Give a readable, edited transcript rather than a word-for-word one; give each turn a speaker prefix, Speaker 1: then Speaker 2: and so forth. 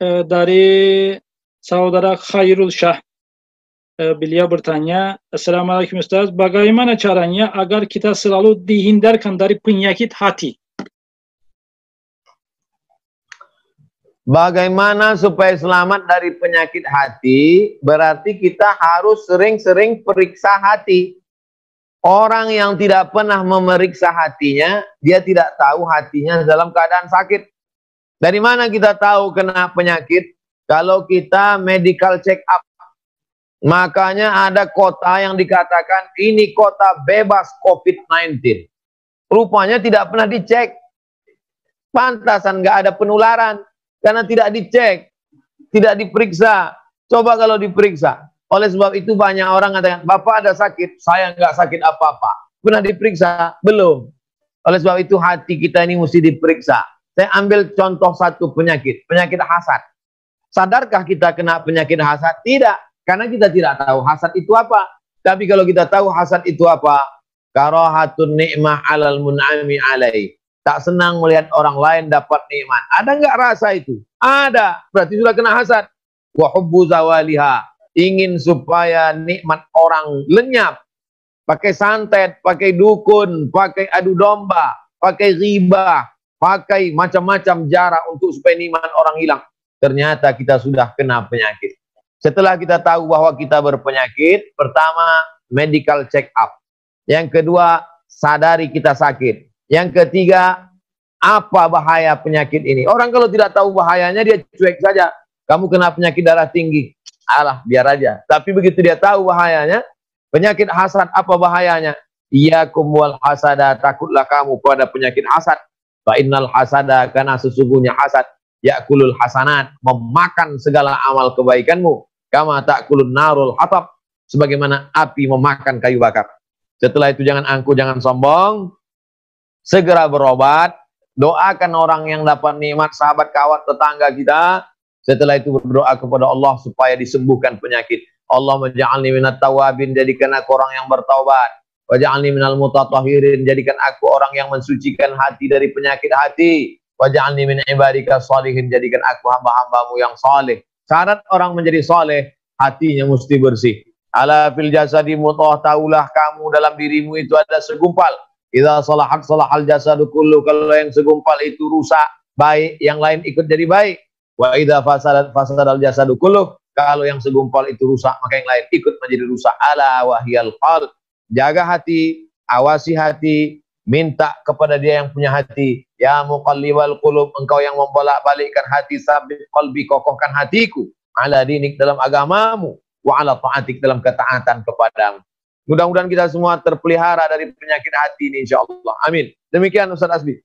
Speaker 1: dari saudara Khairul Syah. Beliau bertanya, Assalamualaikum Ustaz, bagaimana caranya agar kita selalu dihindarkan dari penyakit hati?
Speaker 2: Bagaimana supaya selamat dari penyakit hati? Berarti kita harus sering-sering periksa hati. Orang yang tidak pernah memeriksa hatinya, dia tidak tahu hatinya dalam keadaan sakit. Dari mana kita tahu kena penyakit? Kalau kita medical check up. Makanya ada kota yang dikatakan ini kota bebas COVID-19. Rupanya tidak pernah dicek. Pantasan nggak ada penularan. Karena tidak dicek. Tidak diperiksa. Coba kalau diperiksa. Oleh sebab itu banyak orang mengatakan, Bapak ada sakit. Saya nggak sakit apa-apa. Pernah diperiksa? Belum. Oleh sebab itu hati kita ini mesti diperiksa. Saya ambil contoh satu penyakit. Penyakit hasad. Sadarkah kita kena penyakit hasad? Tidak. Karena kita tidak tahu hasad itu apa. Tapi kalau kita tahu hasad itu apa, karahatun ni'mah alal mun'ami alaih. Tak senang melihat orang lain dapat nikmat. Ada nggak rasa itu? Ada. Berarti sudah kena hasad. Wa hubbu zawaliha. Ingin supaya nikmat orang lenyap. Pakai santet, pakai dukun, pakai adu domba, pakai riba, pakai macam-macam cara untuk supaya nikmat orang hilang. Ternyata kita sudah kena penyakit. Setelah kita tahu bahwa kita berpenyakit, pertama, medical check up. Yang kedua, sadari kita sakit. Yang ketiga, apa bahaya penyakit ini? Orang kalau tidak tahu bahayanya, dia cuek saja. Kamu kena penyakit darah tinggi. Alah, biar aja. Tapi begitu dia tahu bahayanya, penyakit hasad, apa bahayanya? Iyakum wal hasada, takutlah kamu pada penyakit hasad. Fa innal hasada, karena sesungguhnya hasad, yakulul hasanat, memakan segala amal kebaikanmu. Kama ta'kulun narul hatab, sebagaimana api memakan kayu bakar. Setelah itu jangan angkuh, jangan sombong, segera berobat, doakan orang yang dapat nikmat, sahabat, kawan, tetangga kita. Setelah itu berdoa kepada Allah supaya disembuhkan penyakit. Allah maj'alni minat tawabin, jadikan aku orang yang bertaubat. Waj'alni minal mutatahhirin, jadikan aku orang yang mensucikan hati dari penyakit hati. Waj'alni min ibadika shalihin, jadikan aku hamba-hambamu yang saleh. Syarat orang menjadi soleh, hatinya mesti bersih. Ala fil jasadi mutah, taulah kamu dalam dirimu itu ada segumpal. Idza salahat salahal jasadu kullu, kalau yang segumpal itu rusak, baik, yang lain ikut jadi baik. Wa idza fasadat fasadal jasadu kullu, kalau yang segumpal itu rusak, maka yang lain ikut menjadi rusak. Ala wahyal qalb, jaga hati, awasi hati, minta kepada dia yang punya hati. Ya muqallibal qulub, engkau yang membolak-balikkan hati, sabit qalbi, kokohkan hatiku. Ala dinik, dalam agamamu. Wa ala ta'atik, dalam ketaatan kepadamu. Mudah-mudahan kita semua terpelihara dari penyakit hati ini, insyaAllah. Amin. Demikian Ustaz Asbi.